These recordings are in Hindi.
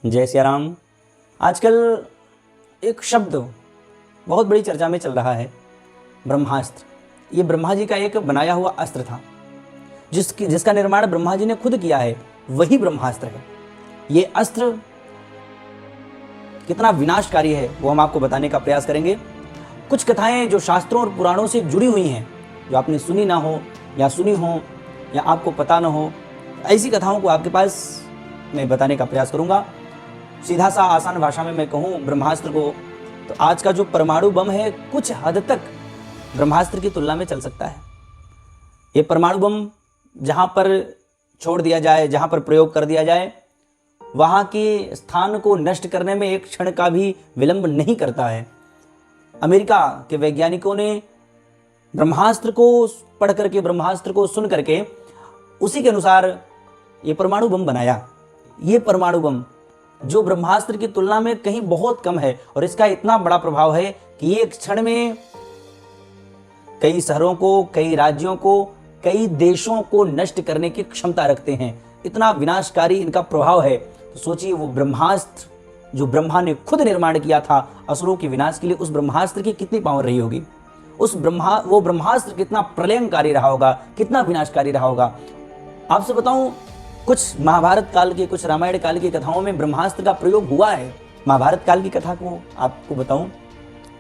जय सिया राम। आजकल एक शब्द बहुत बड़ी चर्चा में चल रहा है, ब्रह्मास्त्र। ये ब्रह्मा जी का एक बनाया हुआ अस्त्र था, जिसका निर्माण ब्रह्मा जी ने खुद किया है, वही ब्रह्मास्त्र है। ये अस्त्र कितना विनाशकारी है वो हम आपको बताने का प्रयास करेंगे। कुछ कथाएं जो शास्त्रों और पुराणों से जुड़ी हुई हैं, जो आपने सुनी ना हो या सुनी हो या आपको पता ना हो, ऐसी कथाओं को आपके पास मैं बताने का प्रयास करूंगा। सीधा सा आसान भाषा में मैं कहूं ब्रह्मास्त्र को, तो आज का जो परमाणु बम है कुछ हद तक ब्रह्मास्त्र की तुलना में चल सकता है। ये परमाणु बम जहां पर छोड़ दिया जाए, जहां पर प्रयोग कर दिया जाए, वहां के स्थान को नष्ट करने में एक क्षण का भी विलंब नहीं करता है। अमेरिका के वैज्ञानिकों ने ब्रह्मास्त्र को पढ़ करके, ब्रह्मास्त्र को सुन करके उसी के अनुसार ये परमाणु बम बनाया। ये परमाणु बम जो ब्रह्मास्त्र की तुलना में कहीं बहुत कम है, और इसका इतना बड़ा प्रभाव है कि ये एक क्षण में कई शहरों को, कई राज्यों को, कई देशों को नष्ट करने की क्षमता रखते हैं। इतना विनाशकारी इनका प्रभाव है। तो सोचिए, वो ब्रह्मास्त्र जो ब्रह्मा ने खुद निर्माण किया था असुरों के विनाश के लिए, उस ब्रह्मास्त्र की कितनी पावर रही होगी। वो ब्रह्मास्त्र कितना प्रलयंकारी रहा होगा, कितना विनाशकारी रहा होगा। आपसे बताऊं, कुछ महाभारत काल के, कुछ रामायण काल की कथाओं में ब्रह्मास्त्र का प्रयोग हुआ है। महाभारत काल की कथा को आपको बताऊं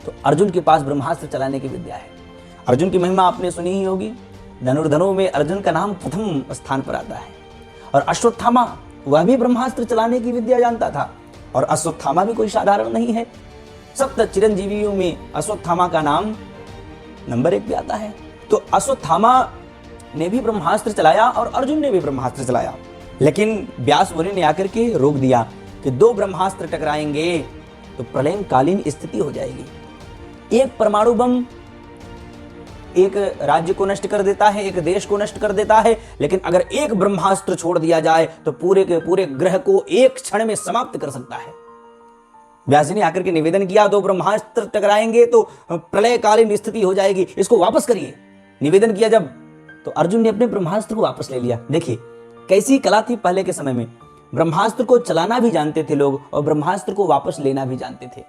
तो अर्जुन के पास ब्रह्मास्त्र चलाने की विद्या है। अर्जुन की महिमा आपने सुनी ही होगी। धनुर्धनों में अर्जुन का नाम प्रथम स्थान पर आता है। और अश्वत्थामा, वह भी ब्रह्मास्त्र चलाने की विद्या जानता था। और अश्वत्थामा भी कोई साधारण नहीं है। सप्त चिरंजीवियों में अश्वत्थामा का नाम नंबर 1 पे आता है। तो अश्वत्थामा ने भी ब्रह्मास्त्र चलाया और अर्जुन ने भी ब्रह्मास्त्र चलाया, लेकिन व्यास मुनि ने आकर के रोक दिया कि 2 ब्रह्मास्त्र टकराएंगे तो प्रलयकालीन स्थिति हो जाएगी। एक परमाणु बम एक राज्य को नष्ट कर देता है, एक देश को नष्ट कर देता है, लेकिन अगर एक ब्रह्मास्त्र छोड़ दिया जाए तो पूरे के पूरे ग्रह को एक क्षण में समाप्त कर सकता है। व्यास जी ने आकर के निवेदन किया, 2 ब्रह्मास्त्र टकराएंगे तो प्रलयकालीन स्थिति हो जाएगी, इसको वापस करिए। निवेदन किया जब, तो अर्जुन ने अपने ब्रह्मास्त्र को वापस ले लिया। देखिए कैसी कला थी पहले के समय में। ब्रह्मास्त्र को चलाना भी जानते थे लोग और ब्रह्मास्त्र को वापस लेना भी जानते थे।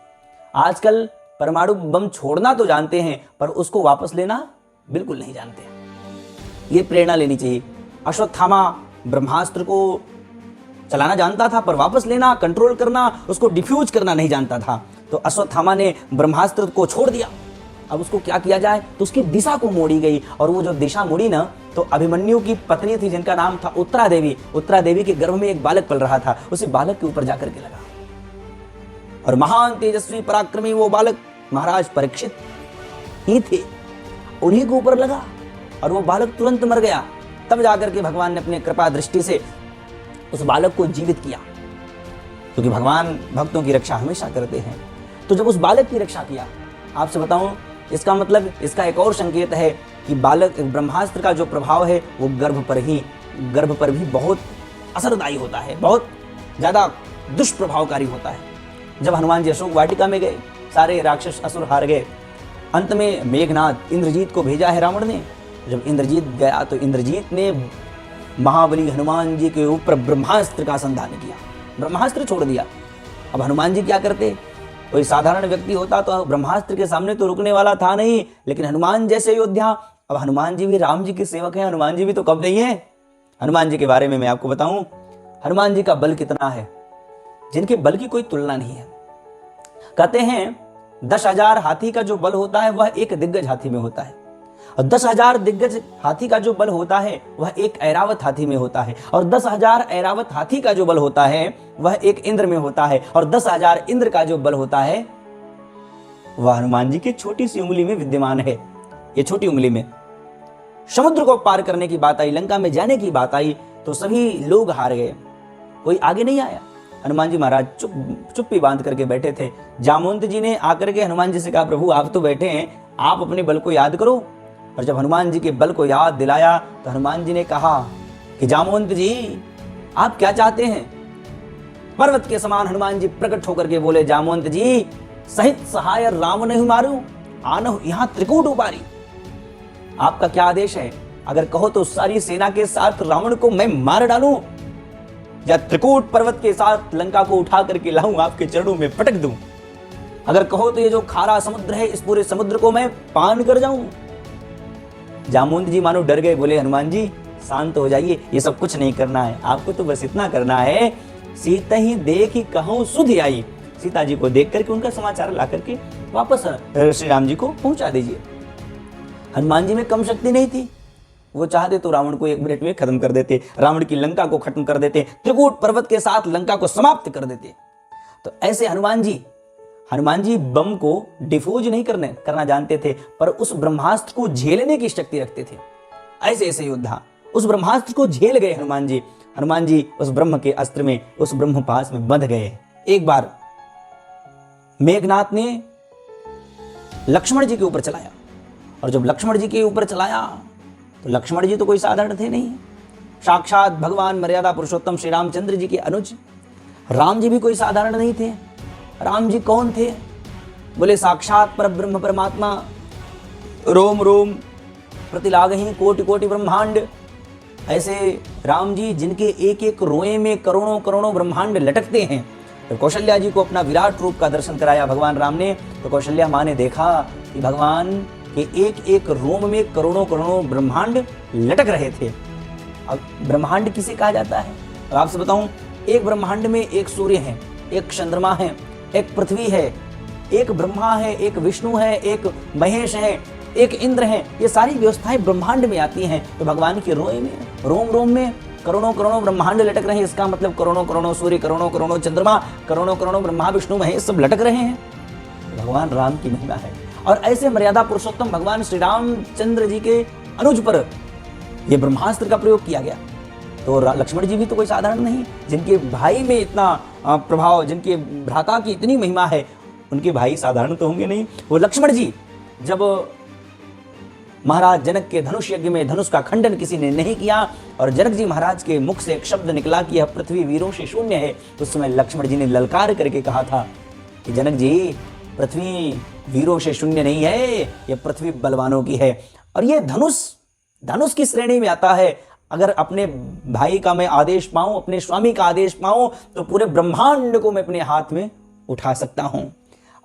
आजकल परमाणु बम छोड़ना तो जानते हैं, पर उसको वापस लेना बिल्कुल नहीं जानते। ये प्रेरणा लेनी चाहिए। अश्वत्थामा ब्रह्मास्त्र को चलाना जानता था, पर वापस लेना, कंट्रोल करना, उसको डिफ्यूज करना नहीं जानता था। तो अश्वत्थामा ने ब्रह्मास्त्र को छोड़ दिया। अब उसको क्या किया जाए, तो उसकी दिशा को मोड़ी गई। और वो जो दिशा मुड़ी ना, तो अभिमन्यु की पत्नी थी जिनका नाम था उत्तरा देवी। उत्तरा देवी के गर्भ में एक बालक पल रहा था, उसी बालक के ऊपर जाकर के लगा। और महान तेजस्वी पराक्रमी वो बालक महाराज परीक्षित ही थे, उन्हीं के ऊपर लगा और वो बालक तुरंत मर गया। तब जाकर के भगवान ने अपने कृपा दृष्टि से उस बालक को जीवित किया, क्योंकि भगवान भक्तों की रक्षा हमेशा करते हैं। तो जब उस बालक की रक्षा किया, आपसे बताऊं, इसका मतलब, इसका एक और संकेत है कि बालक ब्रह्मास्त्र का जो प्रभाव है वो गर्भ पर भी बहुत असरदायी होता है, बहुत ज्यादा दुष्प्रभावकारी होता है। जब हनुमान जी अशोक वाटिका में गए, सारे राक्षस असुर हार गए। अंत में मेघनाथ इंद्रजीत को भेजा है रावण ने। जब इंद्रजीत गया तो इंद्रजीत ने महाबली हनुमान जी के ऊपर ब्रह्मास्त्र का संधान किया, ब्रह्मास्त्र छोड़ दिया। अब हनुमान जी क्या करते? कोई साधारण व्यक्ति होता तो ब्रह्मास्त्र के सामने तो रुकने वाला था नहीं, लेकिन हनुमान जैसे योद्धा, अब हनुमान जी भी राम जी के सेवक हैं, हनुमान जी भी तो कम नहीं है। हनुमान जी के बारे में मैं आपको बताऊं, हनुमान जी का बल कितना है, जिनके बल की कोई तुलना नहीं है। कहते हैं 10,000 हाथी का जो बल होता है वह एक दिग्गज हाथी में होता है, और 10,000 दिग्गज हाथी का जो बल होता है वह एक ऐरावत हाथी में होता है, और 10,000 ऐरावत हाथी का जो बल होता है वह एक इंद्र में होता है, और 10,000 इंद्र का जो बल होता है वह हनुमान जी की छोटी सी उंगली में विद्यमान है। ये छोटी उंगली में समुद्र को पार करने की बात आई, लंका में जाने की बात आई, तो सभी लोग हार गए, कोई आगे नहीं आया। हनुमान जी महाराज चुप्पी बांध करके बैठे थे। जामवंत जी ने आकर के हनुमान जी से कहा, प्रभु आप तो बैठे हैं, आप अपने बल को याद करो। और जब हनुमान जी के बल को याद दिलाया तो हनुमान जी ने कहा कि जामवंत जी आप क्या चाहते हैं? पर्वत के समान हनुमान जी प्रकट होकर के बोले, जामवंत जी सहित सहाय राम नहीं मारू, आनहु यहाँ त्रिकूट उपारी। आपका क्या आदेश है? अगर कहो तो सारी सेना के साथ रावण को मैं मार डालूं। या त्रिकूट पर्वत के साथ लंका को उठा करके लाऊं, आपके चरणों में पटक दूं। अगर कहो तो ये जो खारा समुद्र है, इस पूरे समुद्र को मैं पान कर जाऊं। जामुन जी मानो डर गए, बोले हनुमान जी शांत हो जाइए, ये सब कुछ नहीं करना है, आपको तो बस इतना करना है, सीता ही देखी कहूं सुधि आई। सीता जी को देख करके उनका समाचार ला करके वापस श्री राम जी को पहुंचा दीजिए। हनुमान जी में कम शक्ति नहीं थी, वो चाहते तो रावण को 1 मिनट में खत्म कर देते, रावण की लंका को खत्म कर देते, त्रिकूट पर्वत के साथ लंका को समाप्त कर देते। तो ऐसे हनुमान जी बम को डिफ्यूज नहीं करना जानते थे, पर उस ब्रह्मास्त्र को झेलने की शक्ति रखते थे। ऐसे योद्धा उस ब्रह्मास्त्र को झेल गए हनुमान जी उस ब्रह्म के अस्त्र में, उस ब्रह्मपाश में बंध गए। एक बार मेघनाथ ने लक्ष्मण जी के ऊपर चलाया, और जब लक्ष्मण जी के ऊपर चलाया तो लक्ष्मण जी तो कोई साधारण थे नहीं, साक्षात भगवान मर्यादा पुरुषोत्तम श्री रामचंद्र जी के अनुज। राम जी भी कोई साधारण नहीं थे। राम जी कौन थे? बोले साक्षात परब्रह्म परमात्मा, रोम रोम प्रतिलागहि कोटि कोटि ब्रह्मांड। ऐसे राम जी जिनके एक एक रोए में करोड़ों करोड़ों ब्रह्मांड लटकते हैं। तो कौशल्या जी को अपना विराट रूप का दर्शन कराया भगवान राम ने, तो कौशल्या माँ ने देखा कि भगवान के एक एक रोम में करोड़ों करोड़ों ब्रह्मांड लटक रहे थे। अब ब्रह्मांड किसे कहा जाता है? तो आपसे बताऊं, एक ब्रह्मांड में एक सूर्य है, एक चंद्रमा है, एक पृथ्वी है, एक ब्रह्मा है, एक विष्णु है, एक महेश है, एक इंद्र है। ये सारी व्यवस्थाएं ब्रह्मांड में आती हैं। तो भगवान के रोए में, रोम रोम में करोड़ों करोड़ों ब्रह्मांड लटक रहे हैं। इसका मतलब करोड़ों करोड़ों सूर्य, करोड़ों करोड़ों चंद्रमा, करोड़ों करोड़ों ब्रह्मा विष्णु महेश सब लटक रहे हैं। भगवान राम की महिमा है। और ऐसे मर्यादा पुरुषोत्तम भगवान श्री रामचंद्र जी के अनुज पर यह ब्रह्मास्त्र का प्रयोग किया गया। तो लक्ष्मण जी भी तो कोई साधारण नहीं, जिनके भाई में इतना प्रभाव, जिनके भ्राता की इतनी महिमा है, उनके भाई साधारण तो होंगे नहीं। वो लक्ष्मण जी जब महाराज जनक के धनुष यज्ञ में धनुष का खंडन किसी ने नहीं किया और जनक जी महाराज के मुख से एक शब्द निकला कि यह पृथ्वी वीरों से शून्य है, उस समय लक्ष्मण जी ने ललकार करके कहा था कि जनक जी, पृथ्वी वीरों से शून्य नहीं है, यह पृथ्वी बलवानों की है। और यह धनुष की श्रेणी में आता है। अगर अपने भाई का मैं आदेश पाऊं, अपने स्वामी का आदेश पाऊं, तो पूरे ब्रह्मांड को मैं अपने हाथ में उठा सकता हूं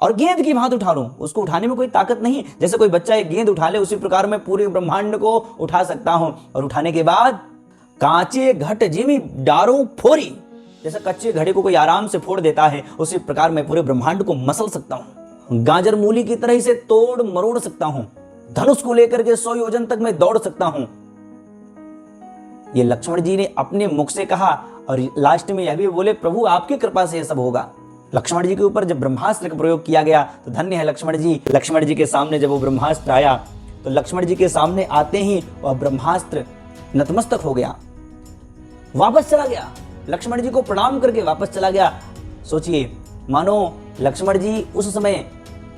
और गेंद की भांति उठा लूं। उसको उठाने में कोई ताकत नहीं, जैसे कोई बच्चा एक गेंद उठा ले उसी प्रकार मैं पूरे ब्रह्मांड को उठा सकता हूं। और उठाने के बाद कांचे घट जिमी डारो फोरी, जैसे कच्चे घड़े को कोई आराम से फोड़ देता है, उसी प्रकार मैं पूरे ब्रह्मांड को मसल सकता हूं। गाजर मूली की तरह इसे तोड़ मरोड़ सकता हूं। धनुष को लेकर के 100 योजन तक मैं दौड़ सकता हूं। ये लक्ष्मण जी ने अपने मुख से कहा और लास्ट में यह भी बोले, प्रभु आपकी कृपा से यह सब होगा। लक्ष्मण जी के ऊपर जब ब्रह्मास्त्र का प्रयोग किया गया तो धन्य है लक्ष्मण जी। लक्ष्मण जी के सामने जब वो ब्रह्मास्त्र आया तो लक्ष्मण जी के सामने आते ही वह ब्रह्मास्त्र नतमस्तक हो गया, वापस चला गया। लक्ष्मण जी को प्रणाम करके वापस चला गया। सोचिए, मानो लक्ष्मण जी उस समय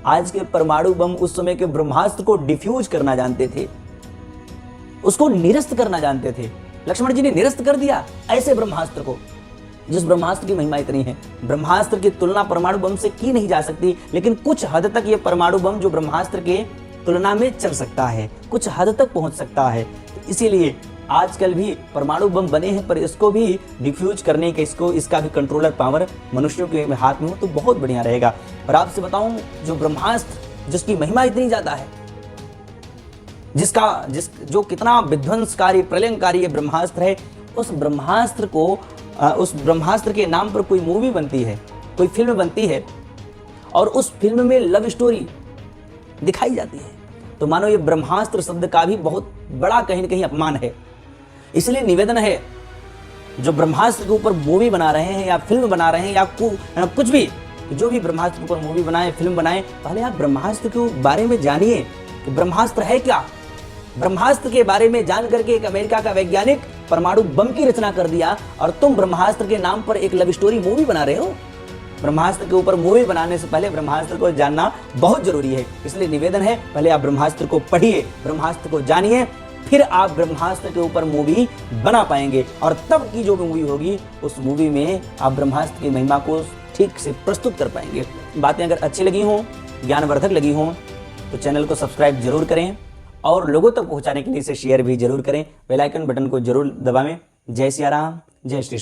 आज के परमाणु बम, उस समय के ब्रह्मास्त्र को डिफ्यूज करना जानते थे, उसको निरस्त करना जानते थे। लक्ष्मण जी ने निरस्त कर दिया ऐसे ब्रह्मास्त्र को, जिस ब्रह्मास्त्र की महिमा इतनी है। ब्रह्मास्त्र की तुलना परमाणु बम से की नहीं जा सकती, लेकिन कुछ हद तक ये परमाणु बम जो ब्रह्मास्त्र के तुलना में चल सकता है, कुछ हद तक पहुंच सकता है। तो इसीलिए आजकल भी परमाणु बम बने हैं, पर इसको भी डिफ्यूज करने के, इसका भी कंट्रोलर पावर मनुष्यों के हाथ में हो तो बहुत बढ़िया रहेगा। और आपसे बताऊं, जो ब्रह्मास्त्र जिसकी महिमा इतनी ज्यादा है, जो कितना विध्वंसकारी प्रलयंकारी ये ब्रह्मास्त्र है, उस ब्रह्मास्त्र के नाम पर कोई मूवी बनती है, कोई फिल्म बनती है और उस फिल्म में लव स्टोरी दिखाई जाती है, तो मानो ये ब्रह्मास्त्र शब्द का भी बहुत बड़ा कहीं न कहीं अपमान है। इसलिए निवेदन है, जो ब्रह्मास्त्र के ऊपर मूवी बना रहे हैं या फिल्म बना रहे हैं या कुछ भी, जो भी ब्रह्मास्त्र के ऊपर मूवी बनाए, फिल्म बनाए, पहले आप ब्रह्मास्त्र के बारे में जानिए कि ब्रह्मास्त्र है क्या। ब्रह्मास्त्र के बारे में जान करके एक अमेरिका का वैज्ञानिक परमाणु बम की रचना कर दिया और तुम ब्रह्मास्त्र के नाम पर एक लव स्टोरी मूवी बना रहे हो। ब्रह्मास्त्र के ऊपर मूवी बनाने से पहले ब्रह्मास्त्र को जानना बहुत जरूरी है। इसलिए निवेदन है, पहले आप ब्रह्मास्त्र को पढ़िए, ब्रह्मास्त्र को जानिए, फिर आप ब्रह्मास्त्र के ऊपर मूवी बना पाएंगे। और तब की जो मूवी होगी, उस मूवी में आप ब्रह्मास्त्र की महिमा को ठीक से प्रस्तुत कर पाएंगे। बातें अगर अच्छी लगी हों, ज्ञानवर्धक लगी हों, तो चैनल को सब्सक्राइब जरूर करें और लोगों तक पहुंचाने के लिए इसे शेयर भी जरूर करें। बेल आइकन बटन को जरूर दबाएं। जय सिया राम, जय श्री